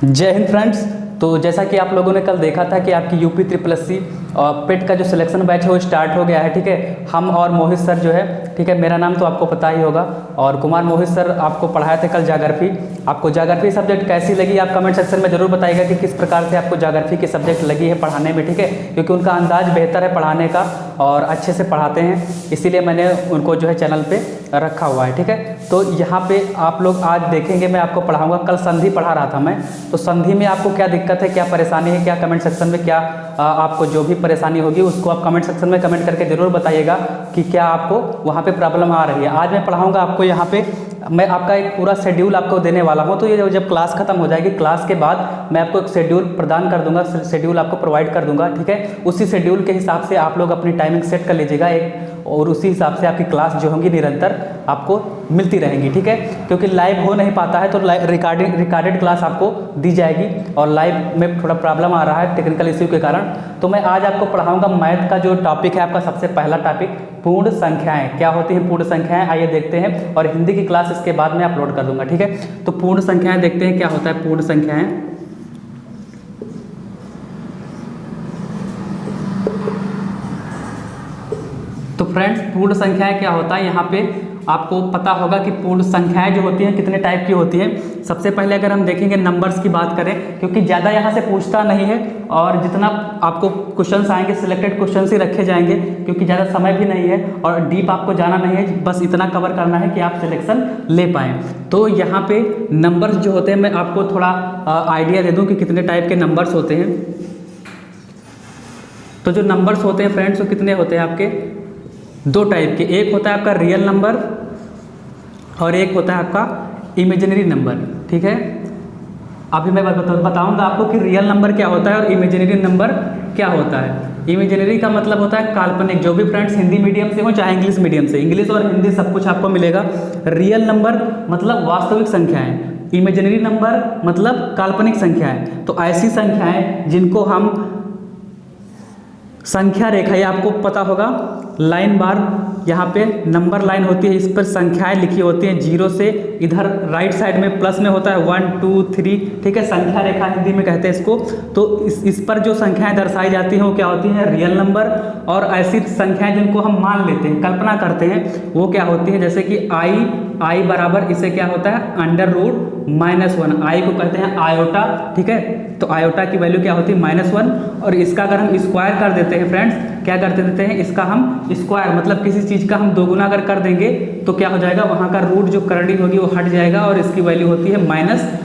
जय हिंद फ्रेंड्स। तो जैसा कि आप लोगों ने कल देखा था कि आपकी यूपी SSC और पेट का जो सिलेक्शन बैच है वो स्टार्ट हो गया है। ठीक है, हम और मोहित सर जो है, ठीक है, मेरा नाम तो आपको पता ही होगा, और कुमार मोहित सर आपको पढ़ाए थे कल ज्योग्राफी। आपको ज्योग्राफी सब्जेक्ट कैसी लगी आप कमेंट सेक्शन में जरूर बताइएगा कि किस प्रकार से आपको ज्योग्राफी की सब्जेक्ट लगी है पढ़ाने में। ठीक है, क्योंकि उनका अंदाज बेहतर है पढ़ाने का और अच्छे से पढ़ाते हैं, इसीलिए मैंने उनको जो है चैनल पे रखा हुआ है। ठीक है, तो यहाँ पे आप लोग आज देखेंगे, मैं आपको पढ़ाऊंगा। कल संधि पढ़ा रहा था मैं, तो संधि में आपको क्या दिक्कत है, क्या परेशानी है, क्या कमेंट सेक्शन में क्या आपको जो भी परेशानी होगी उसको आप कमेंट सेक्शन में कमेंट करके ज़रूर बताइएगा कि क्या आपको वहाँ पे प्रॉब्लम आ रही है। आज मैं पढ़ाऊँगा आपको, यहाँ पे मैं आपका एक पूरा शेड्यूल आपको देने वाला हूँ। तो ये जब क्लास खत्म हो जाएगी, क्लास के बाद मैं आपको एक शेड्यूल प्रदान कर दूंगा, शेड्यूल आपको प्रोवाइड कर दूंगा। ठीक है, उसी शेड्यूल के हिसाब से आप लोग अपनी टाइमिंग सेट कर लीजिएगा एक, और उसी हिसाब से आपकी क्लास जो होंगी निरंतर आपको मिलती रहेंगी। ठीक है, क्योंकि लाइव हो नहीं पाता है तो रिकॉर्डेड क्लास आपको दी जाएगी, और लाइव में थोड़ा प्रॉब्लम आ रहा है टेक्निकल इश्यू के कारण। तो मैं आज आपको पढ़ाऊंगा मैथ का जो टॉपिक है आपका, सबसे पहला टॉपिक पूर्ण संख्याएं। क्या होती हैं पूर्ण संख्याएं, आइए देखते हैं, और हिंदी की क्लास इसके बाद में अपलोड कर दूंगा। ठीक है, तो पूर्ण संख्याएं देखते हैं क्या होता है पूर्ण संख्याएं। तो फ्रेंड्स, पूर्ण संख्याएं क्या होता है, यहाँ पे आपको पता होगा कि पूर्ण संख्याएं जो होती हैं कितने टाइप की होती हैं। सबसे पहले अगर हम देखेंगे नंबर्स की बात करें, क्योंकि ज़्यादा यहाँ से पूछता नहीं है, और जितना आपको क्वेश्चंस आएंगे सिलेक्टेड क्वेश्चंस ही रखे जाएंगे, क्योंकि ज़्यादा समय भी नहीं है और डीप आपको जाना नहीं है, बस इतना कवर करना है कि आप सिलेक्शन ले पाएँ। तो यहाँ पे नंबर्स जो होते हैं, मैं आपको थोड़ा आइडिया दे दूँ कि कितने टाइप के नंबर्स होते हैं। तो जो नंबर्स होते हैं फ्रेंड्स, वो कितने होते हैं आपके, दो टाइप के। एक होता है आपका रियल नंबर और एक होता है आपका इमेजिनरी नंबर। ठीक है, अभी मैं बताऊंगा आपको कि रियल नंबर क्या होता है और इमेजिनरी नंबर क्या होता है। इमेजिनरी का मतलब होता है काल्पनिक। जो भी फ्रेंड्स हिंदी मीडियम से हो चाहे इंग्लिश मीडियम से, इंग्लिश और हिंदी सब कुछ आपको मिलेगा। रियल नंबर मतलब वास्तविक संख्याएं, इमेजिनरी नंबर मतलब काल्पनिक संख्याएं। तो ऐसी संख्याएं जिनको हम संख्या रेखा, ये आपको पता होगा, लाइन बार यहाँ पे नंबर लाइन होती है, इस पर संख्याएं लिखी होती हैं जीरो से, इधर राइट साइड में प्लस में होता है 1 2 3। ठीक है, संख्या रेखा हिंदी में कहते हैं इसको। तो इस पर जो संख्याएं दर्शाई जाती हैं वो क्या होती हैं, रियल नंबर। और ऐसी संख्याएं जिनको हम मान लेते हैं, कल्पना करते हैं, वो क्या होती हैं, जैसे कि आई बराबर, इसे क्या होता है, √-1। आई को कहते हैं आयोटा। ठीक है, तो आयोटा की वैल्यू क्या होती है, -1। और इसका अगर हम स्क्वायर कर देते हैं फ्रेंड्स, क्या कर देते हैं, इसका हम स्क्वायर मतलब किसी चीज़ का हम दोगुना अगर कर देंगे तो क्या हो जाएगा, वहाँ का रूट जो करड़ी होगी वो हट जाएगा और इसकी वैल्यू होती है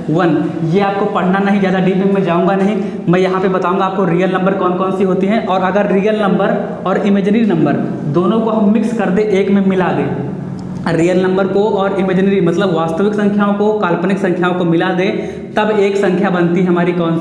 -1। ये आपको पढ़ना नहीं, ज़्यादा डीप में जाऊँगा नहीं, मैं यहाँ पे बताऊँगा आपको रियल नंबर कौन कौन सी होती हैं। और अगर रियल नंबर और इमेजिनरी नंबर दोनों को हम मिक्स कर दे, एक में मिला दें, रियल नंबर को और इमेजिनरी मतलब वास्तविक संख्याओं को काल्पनिक संख्याओं को मिला दे, तब एक संख्या बनती है हमारी कौन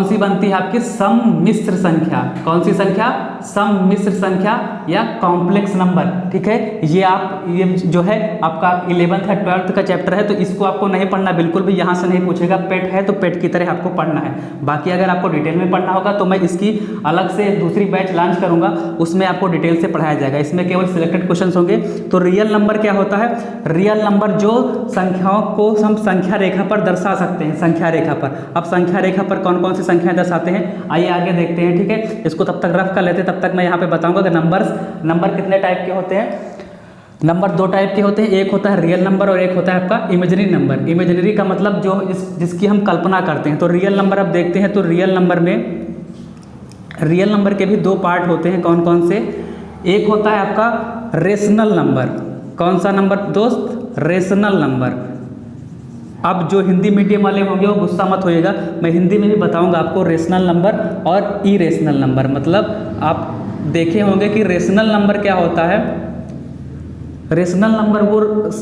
सी बनती है आपकी सम्मिश्र संख्या। कौन सी संख्या, सम्मिश्र संख्या या कॉम्प्लेक्स नंबर। ठीक है, ये जो है आपका 11th या 12th का चैप्टर है, तो इसको आपको नहीं पढ़ना बिल्कुल भी, यहाँ से नहीं पूछेगा। पेट है तो पेट की तरह आपको पढ़ना है। बाकी अगर आपको डिटेल में पढ़ना होगा तो मैं इसकी अलग से दूसरी बैच लॉन्च करूँगा, उसमें आपको डिटेल से पढ़ाया जाएगा। इसमें केवल सिलेक्टेड क्वेश्चन होंगे। तो रियल नंबर क्या होता है, रियल नंबर जो संख्याओं को हम संख्या रेखा पर दर्शा सकते हैं, संख्या रेखा पर। अब संख्या रेखा पर कौन कौन सी संख्याएं दर्शाते हैं, आइए आगे देखते हैं। ठीक है, इसको तब तक रफ कर लेते हैं, तब तक मैं यहाँ पे बताऊंगा कि नंबर कितने टाइप के होते हैं। नंबर दो टाइप के होते हैं, एक होता है रियल नंबर और एक होता है आपका इमेजिनरी नंबर। इमेजिनरी का मतलब जो जिसकी हम कल्पना करते हैं। तो रियल नंबर अब देखते हैं, तो रियल नंबर के भी दो पार्ट होते हैं। कौन कौन से, एक होता है आपका रेशनल नंबर। कौन सा नंबर दोस्त, रेशनल नंबर। अब जो हिंदी मीडियम वाले होंगे वो गुस्सा मत होइएगा, मैं हिंदी में भी बताऊंगा आपको रेशनल नंबर और इरेशनल नंबर। मतलब आप देखे होंगे कि रेशनल नंबर क्या होता है, रेशनल नंबर वो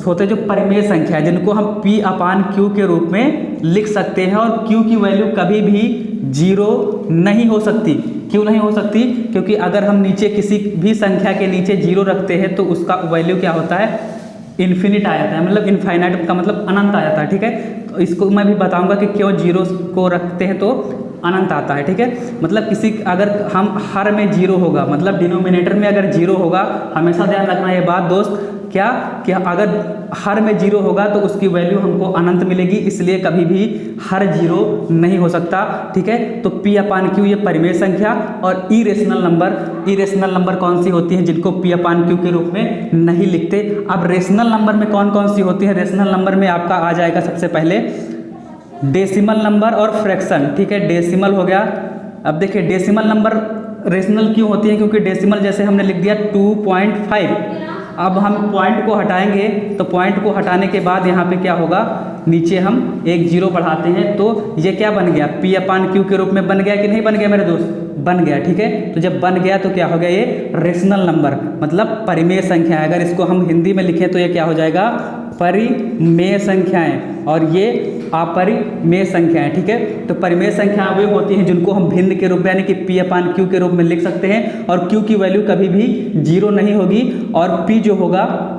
होते हैं जो परिमेय संख्या है, जिनको हम P/Q के रूप में लिख सकते हैं, और Q की वैल्यू कभी भी 0 नहीं हो सकती। क्यों नहीं हो सकती, क्योंकि अगर हम नीचे किसी भी संख्या के नीचे 0 रखते हैं तो उसका वैल्यू क्या होता है, इन्फिनिट आ जाता है, मतलब इनफाइनाइट का मतलब अनंत आ जाता है। ठीक है, तो इसको मैं भी बताऊंगा कि क्यों 0 को रखते हैं तो अनंत आता है। ठीक है, मतलब किसी अगर हम हर में 0 होगा, मतलब डिनोमिनेटर में अगर 0 होगा, हमेशा ध्यान रखना ये बात दोस्त, क्या कि अगर हर में जीरो होगा तो उसकी वैल्यू हमको अनंत मिलेगी, इसलिए कभी भी हर जीरो नहीं हो सकता, ठीक है। तो P अपान Q ये परिमेय संख्या, और इरेशनल नंबर कौन सी होती है जिनको P अपान Q के रूप में नहीं लिखते। अब रेशनल नंबर में कौन कौन सी होती है? रेशनल नंबर में आपका आ जाएगा सबसे पहले डेसिमल नंबर और फ्रैक्शन, ठीक है। डेसिमल हो गया। अब देखिए डेसिमल नंबर रेशनल क्यों होती है? क्योंकि डेसिमल जैसे हमने लिख दिया 2.5, अब हम पॉइंट को हटाएंगे तो पॉइंट को हटाने के बाद यहाँ पे क्या होगा, नीचे हम एक जीरो बढ़ाते हैं तो ये क्या बन गया? P अपान Q के रूप में बन गया कि नहीं बन गया मेरे दोस्त? बन गया, ठीक है। तो जब बन गया तो क्या हो गया? ये रेशनल नंबर मतलब परिमेय संख्या है। अगर इसको हम हिंदी में लिखें तो ये क्या हो जाएगा? परिमेय संख्याएं, और ये अपरिमेय संख्याएं, ठीक है। तो परिमेय संख्याएं वे होती हैं जिनको हम भिन्न के रूप में यानी कि P अपान Q के रूप में लिख सकते हैं, और Q की वैल्यू कभी भी जीरो नहीं होगी, और P जो होगा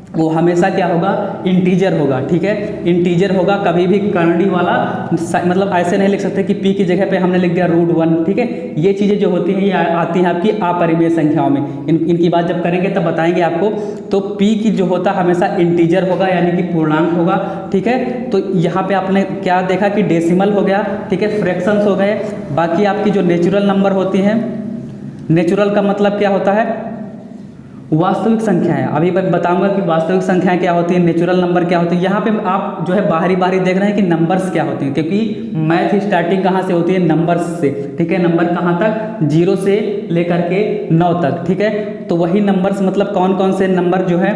वो हमेशा क्या होगा? इंटीजर होगा, ठीक है। इंटीजर होगा, कभी भी करंडी वाला मतलब ऐसे नहीं लिख सकते कि P की जगह पे हमने लिख दिया √1, ठीक है। ये चीज़ें जो होती हैं ये आती हैं आपकी अपरिमेय संख्याओं में। इनकी बात जब करेंगे तब बताएंगे आपको। तो P की जो होता है हमेशा इंटीजर होगा यानी कि पूर्णांक होगा, ठीक है। तो यहाँ पे आपने क्या देखा कि डेसिमल हो गया, ठीक है, फ्रैक्शंस हो गए। बाकी आपकी जो नेचुरल नंबर होती हैं, नेचुरल का मतलब क्या होता है? वास्तविक संख्याएं। अभी मैं बताऊंगा कि वास्तविक संख्याएं क्या होती है, नेचुरल नंबर क्या होती है। यहाँ पे आप जो है बाहरी देख रहे हैं कि नंबर्स क्या होते हैं, क्योंकि मैथ स्टार्टिंग कहाँ से होती है? नंबर्स से, ठीक है। नंबर कहाँ तक? 0 से लेकर के 9 तक, ठीक है। तो वही नंबर्स मतलब कौन कौन से नंबर जो है,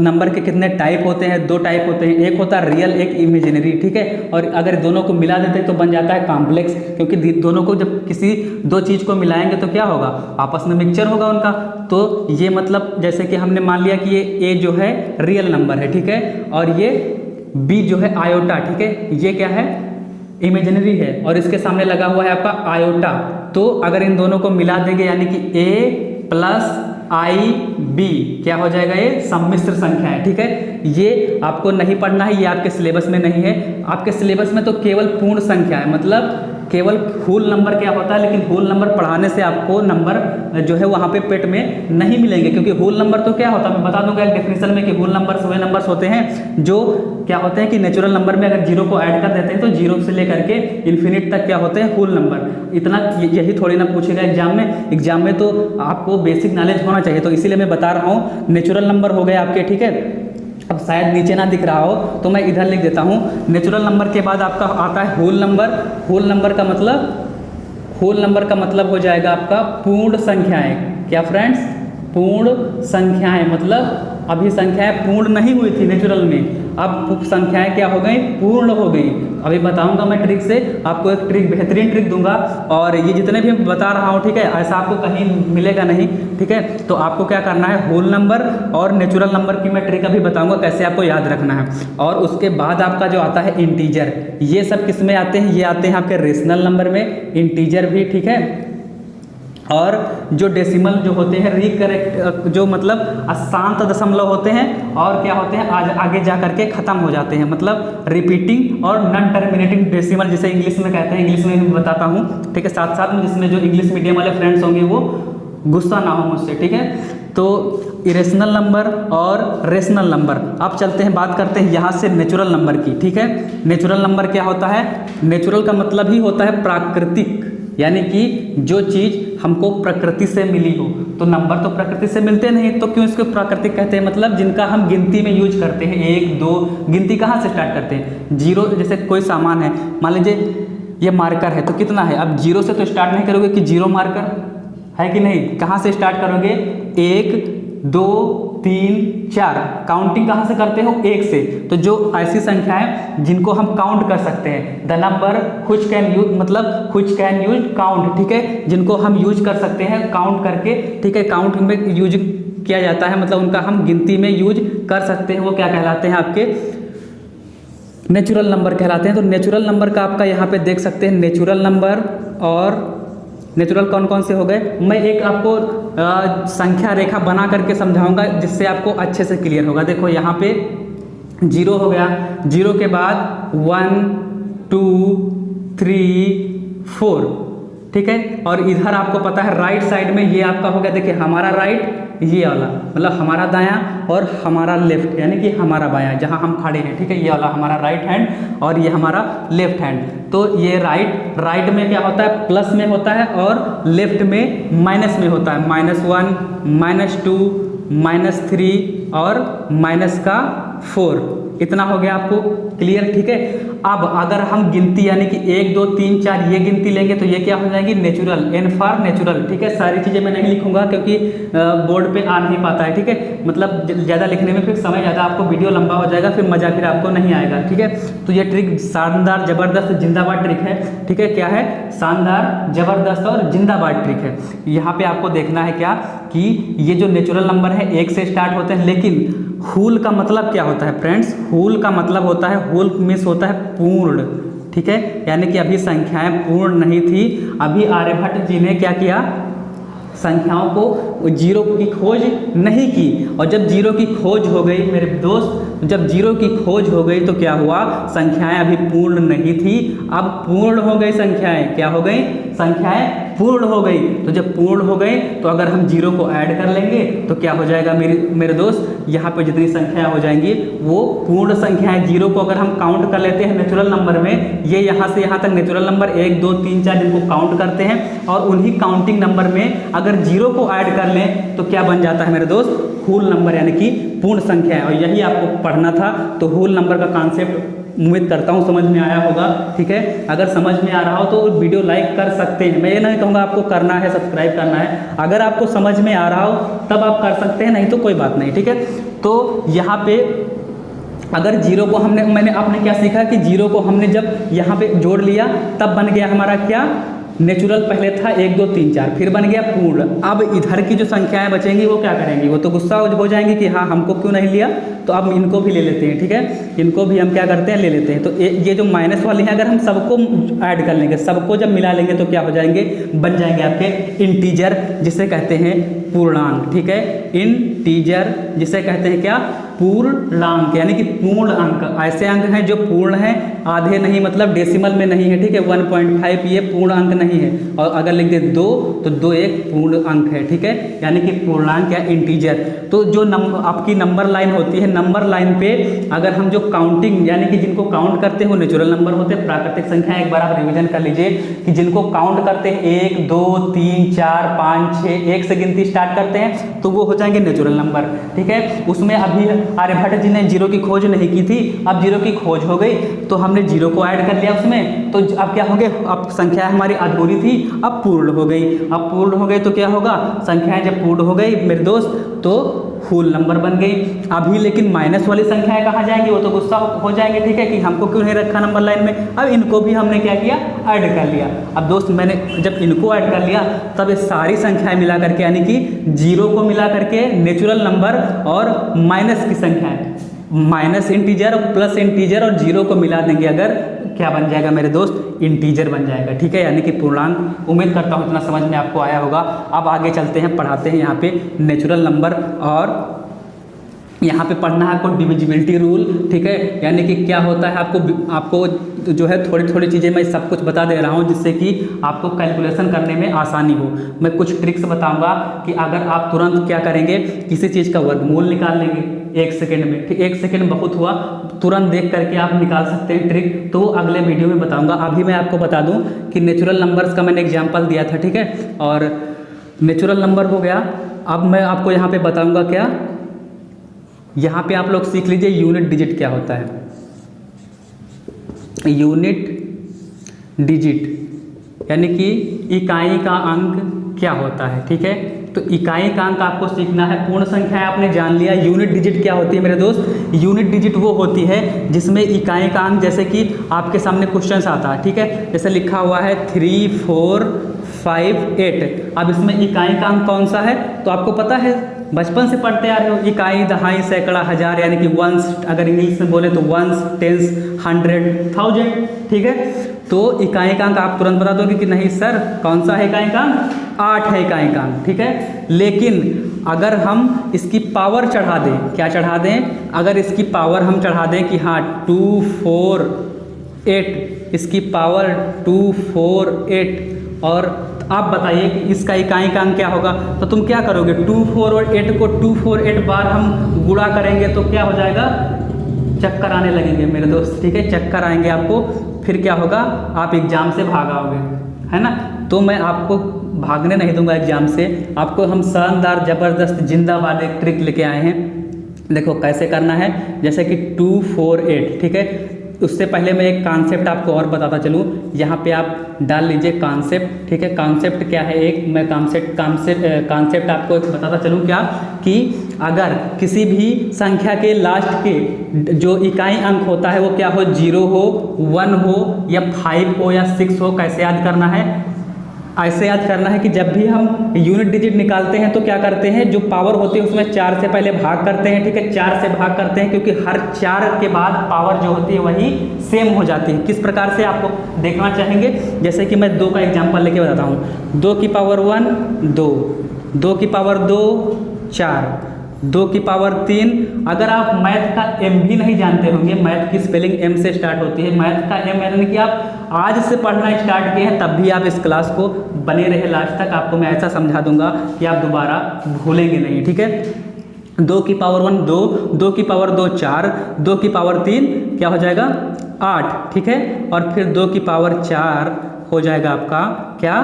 नंबर के कितने टाइप होते हैं? 2 टाइप होते हैं, एक होता है रियल, एक इमेजिनरी, ठीक है। और अगर दोनों को मिला देते हैं तो बन जाता है कॉम्प्लेक्स, क्योंकि दोनों को जब किसी दो चीज़ को मिलाएंगे तो क्या होगा? आपस में मिक्सचर होगा उनका। तो ये मतलब जैसे कि हमने मान लिया कि ये A जो है रियल नंबर है, ठीक है, और ये B जो है आयोटा, ठीक है, ये क्या है? इमेजिनरी है, और इसके सामने लगा हुआ है आपका आयोटा। तो अगर इन दोनों को मिला देंगे यानी कि A प्लस IB क्या हो जाएगा? ये सम्मिश्र संख्या है, ठीक है। ये आपको नहीं पढ़ना है, ये आपके सिलेबस में नहीं है। आपके सिलेबस में तो केवल पूर्ण संख्या है, मतलब केवल होल नंबर क्या होता है, लेकिन होल नंबर पढ़ाने से आपको नंबर जो है वहाँ पे पेट में नहीं मिलेंगे, क्योंकि होल नंबर तो क्या होता है मैं बता दूंगा एक डेफिनेशन में कि होल नंबर्स वे नंबर्स होते हैं जो क्या होते हैं कि नेचुरल नंबर में अगर जीरो को ऐड कर देते हैं तो जीरो से लेकर के इन्फिनिट तक क्या होते हैं? Whole number. इतना यही थोड़ी ना पूछेगा एग्जाम में तो आपको बेसिक नॉलेज होना चाहिए, तो इसीलिए मैं बता रहा हूँ। नेचुरल नंबर हो गए आपके, ठीक है। अब शायद नीचे ना दिख रहा हो तो मैं इधर लिख देता हूँ। नेचुरल नंबर के बाद आपका आता है होल नंबर। होल नंबर का मतलब हो जाएगा आपका पूर्ण संख्याएं। क्या फ्रेंड्स? पूर्ण संख्याएं, मतलब अभी संख्याएं पूर्ण नहीं हुई थी नेचुरल में, अब संख्याएं क्या हो गई? पूर्ण हो गई। अभी बताऊंगा मैं ट्रिक से, आपको एक ट्रिक, बेहतरीन ट्रिक दूंगा, और ये जितने भी बता रहा हूँ, ठीक है, ऐसा आपको कहीं मिलेगा नहीं, ठीक है। तो आपको क्या करना है? होल नंबर और नेचुरल नंबर की मैं ट्रिक अभी बताऊंगा कैसे आपको याद रखना है। और उसके बाद आपका जो आता है इंटीजर, ये सब किस में आते हैं? ये आते हैं आपके रेशनल नंबर में, इंटीजर भी, ठीक है। और जो डेसिमल जो होते हैं रिकरेक्ट जो मतलब अशांत दशमलव होते हैं, और क्या होते हैं आगे जा करके ख़त्म हो जाते हैं, मतलब रिपीटिंग और नॉन टर्मिनेटिंग डेसिमल जिसे इंग्लिश में कहते हैं। इंग्लिश में भी बताता हूँ, ठीक है, साथ साथ में, जिसमें जो इंग्लिश मीडियम वाले फ्रेंड्स होंगे वो गुस्सा ना हो मुझसे, ठीक है। तो इरेशनल नंबर और रेशनल नंबर। अब चलते हैं, बात करते हैं यहाँ से नेचुरल नंबर की, ठीक है। नेचुरल नंबर क्या होता है? नेचुरल का मतलब ही होता है प्राकृतिक, यानी कि जो चीज़ हमको प्रकृति से मिली हो। तो नंबर तो प्रकृति से मिलते नहीं, तो क्यों इसको प्राकृतिक कहते हैं? मतलब जिनका हम गिनती में यूज करते हैं, 1 2, गिनती कहाँ से स्टार्ट करते हैं? 0, जैसे कोई सामान है, मान लीजिए ये मार्कर है तो कितना है? अब 0 से तो स्टार्ट नहीं करोगे कि 0 मार्कर है कि नहीं, कहाँ से स्टार्ट करोगे? 1 2 3 4, काउंटिंग कहाँ से करते हो? 1 से। तो जो ऐसी संख्याएं जिनको हम काउंट कर सकते हैं, the number which can use, मतलब व्हिच कैन यूज काउंट, ठीक है, जिनको हम यूज कर सकते हैं काउंट करके, ठीक है, काउंट में यूज किया जाता है, मतलब उनका हम गिनती में यूज कर सकते हैं, वो क्या कहलाते हैं? आपके नेचुरल नंबर कहलाते हैं। तो नेचुरल नंबर का आपका यहाँ पे देख सकते हैं नेचुरल नंबर, और नेचुरल कौन कौन से हो गए, मैं एक आपको संख्या रेखा बना करके समझाऊंगा जिससे आपको अच्छे से क्लियर होगा। देखो यहाँ पे 0 हो गया, 0 के बाद 1 2 3 4, ठीक है। और इधर आपको पता है राइट साइड में ये आपका हो गया, देखिए हमारा राइट ये वाला, मतलब हमारा दायां और हमारा लेफ्ट, यानी कि हमारा बायां जहां हम खड़े हैं, ठीक है, ये वाला हमारा राइट हैंड और ये हमारा लेफ्ट हैंड। तो ये राइट में क्या होता है, प्लस में होता है और लेफ्ट में माइनस में होता है, -1, -2, -3 और -4, इतना हो गया आपको क्लियर, ठीक है। अब अगर हम गिनती यानी कि 1 2 3 4 ये गिनती लेंगे तो ये क्या हो जाएगी, नेचुरल, N फॉर नेचुरल, ठीक है। सारी चीज़ें मैं नहीं लिखूंगा क्योंकि बोर्ड पे आ नहीं पाता है, ठीक है, मतलब ज़्यादा लिखने में फिर समय ज़्यादा आपको वीडियो लंबा हो जाएगा, फिर मज़ा फिर आपको नहीं आएगा, ठीक है। तो ये ट्रिक शानदार ज़बरदस्त जिंदाबाद ट्रिक है, ठीक है। क्या है, शानदार ज़बरदस्त और जिंदाबाद ट्रिक है। यहाँ पे आपको देखना है क्या कि ये जो नेचुरल नंबर है 1 से स्टार्ट होते हैं, लेकिन होल का मतलब क्या होता है फ्रेंड्स, होल का मतलब होता है, होल मीन्स होता है पूर्ण, ठीक है। यानी कि अभी संख्याएं पूर्ण नहीं थी, अभी आर्यभट्ट जी ने क्या किया, संख्याओं को जीरो की खोज नहीं की, और जब जीरो की खोज हो गई मेरे दोस्त, जब जीरो की खोज हो गई तो क्या हुआ, संख्याएं अभी पूर्ण नहीं थी, अब पूर्ण हो गई संख्याएं, क्या हो गई, संख्याएं पूर्ण हो गई। तो जब पूर्ण हो गई तो अगर हम जीरो को ऐड कर लेंगे तो क्या हो जाएगा मेरे दोस्त, यहाँ पे जितनी संख्याएं हो जाएंगी वो पूर्ण संख्याएं। जीरो को अगर हम काउंट कर लेते हैं नेचुरल नंबर में, ये यहाँ से यहाँ तक नेचुरल नंबर 1 2 3 4 जिनको काउंट करते हैं, और उन्हीं काउंटिंग नंबर में अगर जीरो को ऐड कर लें तो क्या बन जाता है मेरे दोस्त, होल नंबर, यानी कि पूर्ण संख्या है। और यही आपको पढ़ना था। तो होल नंबर का कॉन्सेप्ट उम्मीद करता हूँ समझ में आया होगा, ठीक है। अगर समझ में आ रहा हो तो वीडियो लाइक कर सकते हैं, मैं ये नहीं कहूँगा आपको करना है, सब्सक्राइब करना है, अगर आपको समझ में आ रहा हो तब आप कर सकते हैं, नहीं तो कोई बात नहीं, ठीक है। तो यहाँ पे अगर जीरो को आपने क्या सीखा कि जीरो को हमने जब यहाँ पे जोड़ लिया तब बन गया हमारा क्या, नेचुरल पहले था 1 2 3 4, फिर बन गया पूर्ण। अब इधर की जो संख्याएं बचेंगी वो क्या करेंगी, वो तो गुस्सा हो जाएंगी कि हाँ हमको क्यों नहीं लिया, तो अब इनको भी ले लेते हैं, ठीक है, इनको भी हम क्या करते हैं, ले लेते हैं। तो ये जो माइनस वाले हैं अगर हम सबको ऐड कर लेंगे, सबको जब मिला लेंगे तो क्या हो जाएंगे, बन जाएंगे आपके इंटीजर, जिसे कहते हैं पूर्णांक, ठीक है। इंटीजर जिसे कहते हैं क्या, पूर्णांक, यानी कि पूर्ण अंक। ऐसे अंक हैं जो पूर्ण हैं, आधे नहीं, मतलब डेसिमल में नहीं है, ठीक है। 1.5 ये पूर्ण अंक नहीं है, और अगर लिख दे 2 तो 2 एक पूर्ण अंक है, ठीक है, यानी कि पूर्णांक या इंटीजर। तो जो आपकी नंबर लाइन होती है, नंबर लाइन पे अगर हम जो काउंटिंग यानी कि जिनको काउंट करते हैं वो नेचुरल नंबर होते हैं, प्राकृतिक संख्या। एक बार आप रिवीजन कर लीजिए कि जिनको काउंट करते हैं 1 2 3 4 5 6, 1 से गिनती स्टार्ट करते हैं तो वो हो जाएंगे नेचुरल नंबर, ठीक है। उसमें अभी आर्यभट्ट जी ने जीरो की खोज नहीं की थी, अब जीरो की खोज हो गई तो हमने जीरो को ऐड कर लिया उसमें, तो अब क्या हो गए, अब संख्या हमारी अधूरी थी अब पूर्ण हो गई। अब पूर्ण हो गई तो क्या होगा, संख्याएं जब पूर्ण हो गई मेरे दोस्त तो होल नंबर बन गई। अभी लेकिन माइनस वाली संख्याएं कहाँ जाएंगी, वो तो गुस्सा हो जाएंगे, ठीक है, कि हमको क्यों नहीं रखा नंबर लाइन में। अब इनको भी हमने क्या किया, ऐड कर लिया। अब दोस्त मैंने जब इनको ऐड कर लिया तब ये सारी संख्याएं मिला करके, यानी कि जीरो को मिला करके नेचुरल नंबर और माइनस की संख्याएं, माइनस इंटीजर प्लस इंटीजर और जीरो को मिला देंगे अगर, क्या बन जाएगा मेरे दोस्त, इंटीजर बन जाएगा, ठीक है, यानी कि पूर्णांक। उम्मीद करता हूँ इतना समझ में आपको आया होगा। अब आगे चलते हैं, पढ़ाते हैं यहाँ पे नेचुरल नंबर, और यहाँ पे पढ़ना है आपको डिविजिबिलिटी रूल, ठीक है, यानी कि क्या होता है, आपको जो है थोड़ी थोड़ी चीज़ें मैं सब कुछ बता दे रहा हूँ जिससे कि आपको कैलकुलेशन करने में आसानी हो। मैं कुछ ट्रिक्स बताऊंगा कि अगर आप तुरंत क्या करेंगे, किसी चीज़ का वर्गमूल निकाल लेंगे 1 सेकेंड में, ठीक, 1 सेकेंड बहुत हुआ, तुरंत देख करके आप निकाल सकते हैं ट्रिक, तो अगले वीडियो में बताऊंगा। अभी मैं आपको बता दूं कि नेचुरल नंबर्स का मैंने एग्जांपल दिया था, ठीक है, और नेचुरल नंबर हो गया। अब मैं आपको यहाँ पे बताऊंगा क्या, यहाँ पे आप लोग सीख लीजिए यूनिट डिजिट क्या होता है। यूनिट डिजिट यानी कि इकाई का अंक क्या होता है, ठीक है। तो इकाई का अंक आपको सीखना है। पूर्ण संख्या आपने जान लिया। यूनिट डिजिट क्या होती है मेरे दोस्त, यूनिट डिजिट वो होती है जिसमें इकाई का अंक, जैसे कि आपके सामने क्वेश्चन आता है, ठीक है, जैसे लिखा हुआ है 3 4 5 8। अब इसमें इकाई का अंक कौन सा है, तो आपको पता है, बचपन से पढ़ते आ रहे हो, इकाई दहाई सैकड़ा हजार, यानी कि वंस, अगर इंग्लिश में बोले तो वंस, टेंस, 100, 1000, ठीक है। तो इकाई का अंक आप तुरंत बता दोगे कि नहीं सर कौन सा है इकाई का अंक, 8 है इकाई का अंक, ठीक है। लेकिन अगर हम इसकी पावर चढ़ा दें, क्या चढ़ा दें, अगर इसकी पावर हम चढ़ा दें कि हाँ 2 4 8, इसकी पावर 2 4 8, और आप बताइए कि इसका इकाई क्या होगा। तो तुम क्या करोगे, 2, 4 और 8 को 2, 4, 8 बार हम गुणा करेंगे तो क्या हो जाएगा, चक्कर आने लगेंगे मेरे दोस्त, ठीक है, चक्कर आएंगे आपको, फिर क्या होगा, आप एग्ज़ाम से भाग आओगे, है ना। तो मैं आपको भागने नहीं दूंगा एग्ज़ाम से, आपको हम शानदार ज़बरदस्त जिंदाबाद एक ट्रिक लेके आए हैं। देखो कैसे करना है, जैसे कि 2, 4, 8, ठीक है। उससे पहले मैं एक कॉन्सेप्ट आपको और बताता चलूँ, यहाँ पे आप डाल लीजिए कॉन्सेप्ट, ठीक है। कॉन्सेप्ट क्या है, एक मैं कॉन्सेप्ट आपको एक बताता चलूँ क्या, कि अगर किसी भी संख्या के लास्ट के जो इकाई अंक होता है वो क्या हो, 0 हो, 1 हो या 5 हो या 6 हो, कैसे याद करना है, ऐसे याद करना है कि जब भी हम यूनिट डिजिट निकालते हैं तो क्या करते हैं, जो पावर होती है उसमें 4 से पहले भाग करते हैं, ठीक है, 4 से भाग करते हैं, क्योंकि हर 4 के बाद पावर जो होती है वही सेम हो जाती है। किस प्रकार से आपको देखना चाहेंगे, जैसे कि मैं 2 का एग्जांपल लेके बताता हूँ। 2 की पावर 1 2, 2 की पावर 2 4, 2 की पावर 3। अगर आप मैथ का एम भी नहीं जानते होंगे, मैथ की स्पेलिंग एम से स्टार्ट होती है, मैथ का एम यानी कि आप आज से पढ़ना स्टार्ट किए हैं तब भी आप इस क्लास को बने रहे लास्ट तक, आपको मैं ऐसा समझा दूंगा कि आप दोबारा भूलेंगे नहीं, ठीक है। 2 की पावर 1 2, 2 की पावर 2 4, 2 की पावर 3 क्या हो जाएगा 8, ठीक है, और फिर 2 की पावर 4 हो जाएगा आपका क्या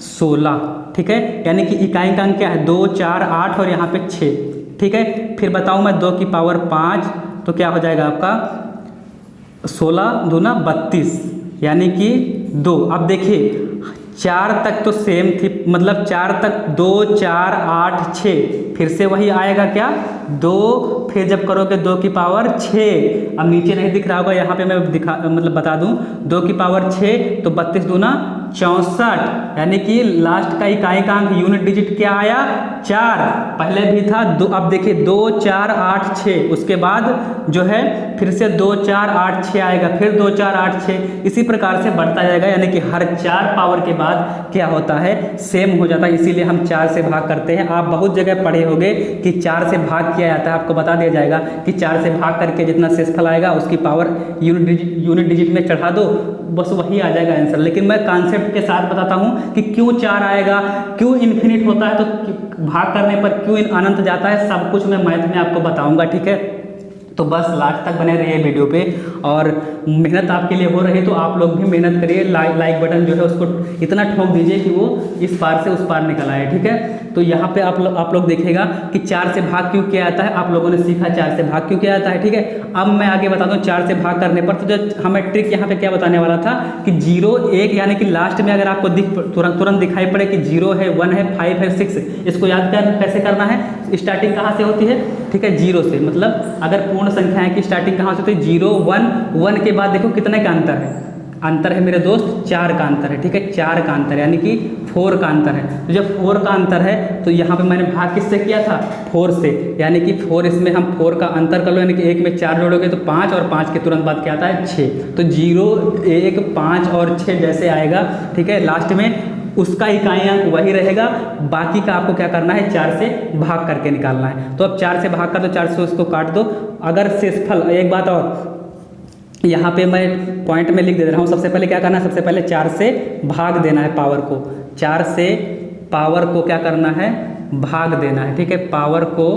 16, ठीक है। यानी कि इकाई का अंक क्या है 2 4 8 और यहाँ पे 6, ठीक है। फिर बताऊँ मैं 2 की पावर 5 तो क्या हो जाएगा आपका 16 दूना 32, यानी कि 2। अब देखिए 4 तक तो सेम थी, मतलब 4 तक 2 4 8 6, फिर से वही आएगा क्या 2, फिर जब करोगे 2 की पावर 6, अब नीचे नहीं दिख रहा होगा, यहाँ पे मैं मतलब बता दूँ, 2 की पावर 6 तो 32 दूना 64, यानी कि लास्ट का इकाई का अंक यूनिट डिजिट क्या आया 4, पहले भी था 2, अब देखिए 2 4 8 6, उसके बाद जो है फिर से 2 4 8 6 आएगा, फिर 2 4 8 6, इसी प्रकार से बढ़ता जाएगा, यानी कि हर 4 पावर के बाद क्या होता है सेम हो जाता है, इसीलिए हम 4 से भाग करते हैं। आप बहुत जगह पढ़े होंगे कि 4 से भाग किया जाता है, आपको बता दिया जाएगा कि 4 से भाग करके जितना शेषफल आएगा उसकी पावर यूनिट डिजिट में चढ़ा दो, बस वही आ जाएगा आंसर। लेकिन मैं कॉन्सेप्ट के साथ बताता हूँ कि क्यों 4 आएगा, क्यों इन्फिनिट होता है, तो भाग करने पर क्यों अनंत जाता है, सब कुछ मैं मैथ में आपको बताऊंगा, ठीक है। तो बस लास्ट तक बने रहिए वीडियो पे, और मेहनत आपके लिए हो रही है तो आप लोग भी मेहनत करिए, लाइक बटन जो है उसको इतना ठोक दीजिए कि वो इस पार से उस पार निकल आए, ठीक है। तो यहाँ पे आप लोग देखिएगा कि 4 से भाग क्यों किया जाता है, आप लोगों ने सीखा 4 से भाग क्यों किया जाता है, ठीक है। अब मैं आगे बता दूँ 4 से भाग करने पर, तो जो हमें ट्रिक यहाँ पे क्या बताने वाला था कि 0 1, यानी कि लास्ट में अगर आपको तुरंत दिखाई पड़े कि 0 है 1 है 5 है 6, इसको याद कैसे करना है, स्टार्टिंग कहाँ से होती है, ठीक है 0 से, मतलब अगर पूर्ण संख्याएं की स्टार्टिंग कहाँ से होती है 0 1, 1 के बाद देखो कितने का अंतर है मेरे दोस्त, 4 का अंतर है, ठीक है, 4 का अंतर यानी कि 4 का अंतर है। तो जब 4 का अंतर है तो यहाँ पे मैंने भाग किससे किया था 4 से, यानी कि 4, इसमें हम 4 का अंतर कर लो, यानी कि 1 में 4 जोड़ोगे तो 5, और 5 के तुरंत बाद क्या आता है 6, तो 0 1 5 और 6 जैसे आएगा, ठीक है, लास्ट में उसका इकाई अंक वही रहेगा, बाकी का आपको क्या करना है 4 से भाग करके निकालना है। तो अब 4 से भाग कर दो, 4 से उसको काट दो। अगर शेषफल, एक बात और यहाँ पे मैं पॉइंट में लिख दे रहा हूँ, सबसे पहले क्या करना है, सबसे पहले 4 से भाग देना है पावर को, 4 से पावर को क्या करना है भाग देना है, ठीक है, पावर को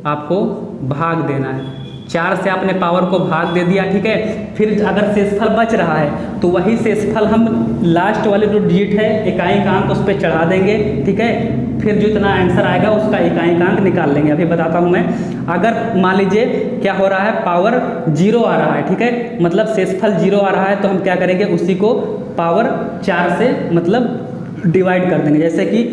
आपको भाग देना है। 4 से आपने पावर को भाग दे दिया, ठीक है। फिर अगर शेषफल बच रहा है तो वही शेषफल हम लास्ट वाले जो डिजिट है इकाई का अंक उस पर चढ़ा देंगे, ठीक है, फिर जितना आंसर आएगा उसका इकाई का अंक निकाल लेंगे। अभी बताता हूँ मैं, अगर मान लीजिए क्या हो रहा है पावर 0 आ रहा है, ठीक है, मतलब शेषफल 0 आ रहा है, तो हम क्या करेंगे उसी को पावर 4 से मतलब डिवाइड कर देंगे। जैसे कि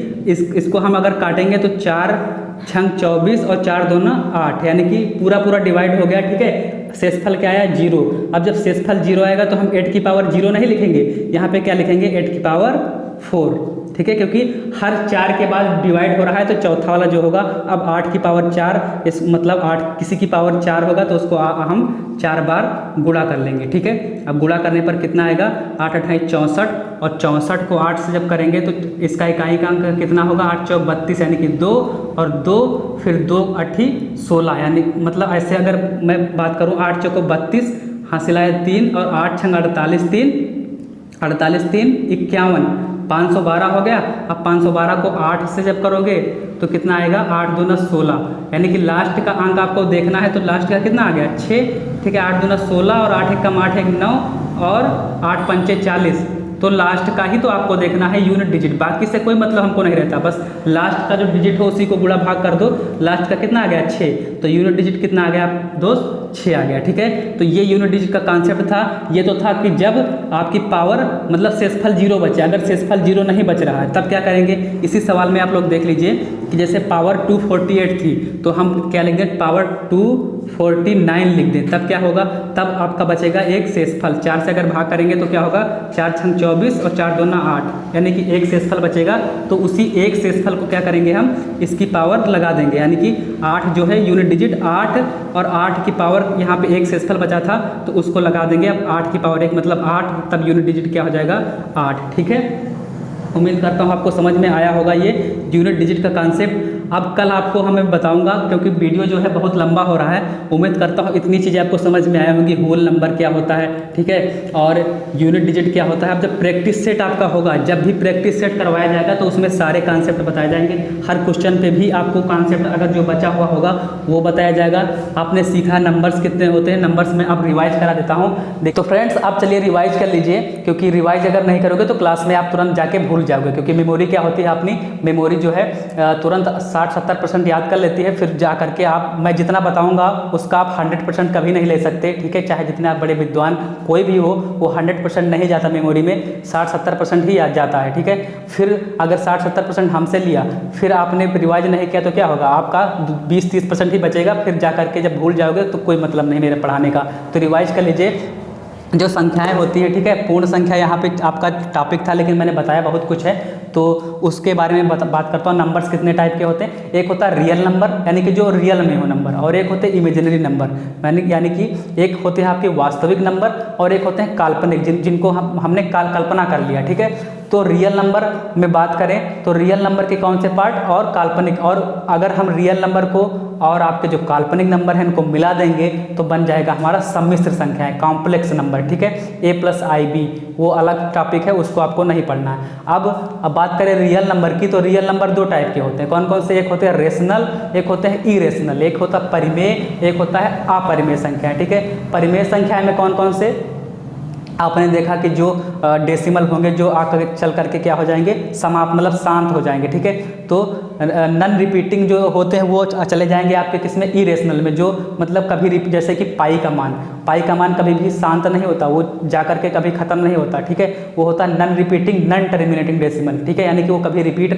इसको हम अगर काटेंगे तो 4 छंग 24 और 4 दूना 8, यानी कि पूरा डिवाइड हो गया, ठीक है। शेषफल क्या आया 0। अब जब शेषफल 0 आएगा तो हम 8 की पावर 0 नहीं लिखेंगे, यहाँ पे क्या लिखेंगे 8 की पावर 4, ठीक है, क्योंकि हर 4 के बाद डिवाइड हो रहा है तो चौथा वाला जो होगा, अब 8 की पावर 4, इस मतलब 8 किसी की पावर 4 होगा तो उसको हम 4 बार गुणा कर लेंगे, ठीक है। अब गुणा करने पर कितना आएगा 8 28 64, और 64 को 8 से जब करेंगे तो इसका इकाई का अंक कितना होगा 8 चौक 32, यानी कि 2 और 2, फिर 2 8 16, यानी मतलब ऐसे अगर मैं बात करूँ 8 चौको 32, हासिल आया 3, और 8 छंग 48 3 48 3 51, 512 हो गया। अब 512 को 8 से जब करोगे तो कितना आएगा, 8 दूना 16, यानी कि लास्ट का अंक आपको देखना है। तो लास्ट का कितना आ गया, 6, ठीक है। 8 दूना 16 और 8 एक कम 8 एक 9 और 8 पंचे 40। तो लास्ट का ही तो आपको देखना है यूनिट डिजिट, बाकी से कोई मतलब हमको नहीं रहता। बस लास्ट का जो डिजिट हो उसी को गुणा भाग कर दो। लास्ट का कितना आ गया, 6, तो यूनिट डिजिट कितना आ गया दोस्त, 6 आ गया, ठीक है। तो ये यूनिट डिजिट का कॉन्सेप्ट था। ये तो था कि जब आपकी पावर मतलब शेषफल 0 बचे, अगर शेषफल 0 नहीं बच रहा है तब क्या करेंगे। इसी सवाल में आप लोग देख लीजिए कि जैसे पावर 248 थी तो हम क्या लिख दें, पावर 249 लिख दें, तब क्या होगा, तब आपका बचेगा एक शेषफल। 4 से अगर भाग करेंगे तो क्या होगा, 4 छंग 24 और 4 दूना 8, यानी कि एक शेषफल बचेगा। तो उसी एक शेषफल को क्या करेंगे हम, इसकी पावर लगा देंगे, यानी कि 8 जो है यूनिट डिजिट 8 और 8 की पावर यहाँ पे एक शेषफल बचा था तो उसको लगा देंगे। अब 8 की पावर 1 मतलब 8, तब यूनिट डिजिट क्या हो जाएगा, 8, ठीक है। उम्मीद करता हूँ आपको समझ में आया होगा ये यूनिट डिजिट का कॉन्सेप्ट। अब कल आपको हमें बताऊंगा, क्योंकि वीडियो जो है बहुत लंबा हो रहा है। उम्मीद करता हूँ इतनी चीज़ें आपको समझ में आया होंगी, होल नंबर क्या होता है, ठीक है, और यूनिट डिजिट क्या होता है। अब जब प्रैक्टिस सेट आपका होगा, जब भी प्रैक्टिस सेट करवाया जाएगा तो उसमें सारे कॉन्सेप्ट बताए जाएंगे। हर क्वेश्चन पे भी आपको कॉन्सेप्ट अगर जो बचा हुआ होगा वो बताया जाएगा। आपने सीखा नंबर्स कितने होते हैं, नंबर्स में अब रिवाइज करा देता हूँ। देख तो फ्रेंड्स आप चलिए रिवाइज कर लीजिए, क्योंकि रिवाइज अगर नहीं करोगे तो क्लास में आप तुरंत जाके भूल जाओगे। क्योंकि मेमोरी क्या होती है, अपनी मेमोरी जो है तुरंत 60-70% याद कर लेती है। फिर जा करके आप, मैं जितना बताऊंगा उसका आप 100% कभी नहीं ले सकते, ठीक है। चाहे जितने आप बड़े विद्वान कोई भी हो, वो 100% नहीं जाता मेमोरी में, 60-70% ही याद जाता है, ठीक है। फिर अगर 60-70% हमसे लिया, फिर आपने रिवाइज नहीं किया तो क्या होगा, आपका 20-30% ही बचेगा। फिर जा करके जब भूल जाओगे तो कोई मतलब नहीं मेरे पढ़ाने का। तो रिवाइज कर लीजिए। जो संख्याएं होती है, ठीक है, पूर्ण संख्या यहाँ पे आपका टॉपिक था, लेकिन मैंने बताया बहुत कुछ है तो उसके बारे में बात करता हूँ। नंबर्स कितने टाइप के होते हैं, एक होता है रियल नंबर, यानी कि जो रियल में हो नंबर, और एक होते हैं इमेजिनरी नंबर, यानी कि एक होते हैं आपके वास्तविक नंबर और एक होते हैं काल्पनिक, जिनको हमने कल्पना कर लिया, ठीक है। तो रियल नंबर में बात करें तो रियल नंबर के कौन से पार्ट और काल्पनिक, और अगर हम रियल नंबर को और आपके जो काल्पनिक नंबर हैं इनको मिला देंगे तो बन जाएगा हमारा सम्मिश्र संख्या है, कॉम्प्लेक्स नंबर, ठीक है। A+IB वो अलग टॉपिक है, उसको आपको नहीं पढ़ना है। अब बात करें रियल नंबर की, तो रियल नंबर 2 टाइप के होते हैं। कौन कौन से, एक होते हैं रेशनल, एक होते हैं इरेशनल, एक होता है परिमेय, एक होता है अपरिमेय संख्या, ठीक है। परिमेय संख्या में कौन कौन से, आपने देखा कि जो डेसिमल होंगे जो आकर चल करके क्या हो जाएंगे, समाप्त मतलब शांत हो जाएंगे, ठीक है। तो नॉन रिपीटिंग जो होते हैं वो चले जाएंगे आपके किसमें, इरेशनल में, जो मतलब कभी जैसे कि पाई का मान कभी भी शांत नहीं होता, वो जा करके कभी खत्म नहीं होता, ठीक है। वो होता है non repeating non terminating decimal, ठीक है, यानी कि वो कभी रिपीट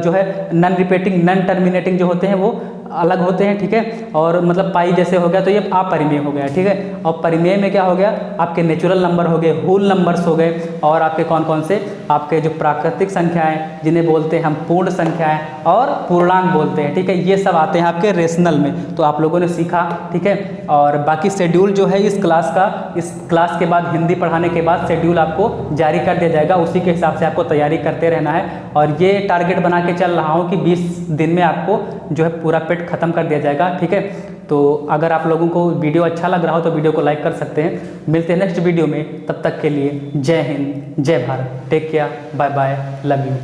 जो है नॉन रिपीटिंग नॉन टर्मिनेटिंग जो होते हैं वो अलग होते हैं, ठीक है। और मतलब पाई जैसे हो गया तो ये अपरिमेय हो गया, ठीक है। और परिमेय में क्या हो गया, आपके नेचुरल नंबर हो गए, होल नंबर्स हो गए, और आपके कौन कौन से, आपके जो प्राकृतिक संख्याएं जिन्हें बोलते हैं हम पूर्ण संख्याएं और पूर्णांक बोलते हैं, ठीक है। ये सब आते हैं आपके रेशनल में। तो आप लोगों ने सीखा, ठीक है। और बाकी शेड्यूल जो है इस क्लास के बाद, हिंदी पढ़ाने के बाद शेड्यूल आपको जारी कर दिया जाएगा, उसी के हिसाब से आपको तैयारी करते रहना है। और ये टारगेट बना के चल रहा हूँ कि 20 दिन में आपको जो है पूरा पेट खत्म कर दिया जाएगा, ठीक है। तो अगर आप लोगों को वीडियो अच्छा लग रहा हो तो वीडियो को लाइक कर सकते हैं। मिलते हैं नेक्स्ट वीडियो में, तब तक के लिए जय हिंद, जय Bharat, take care, bye bye, love you.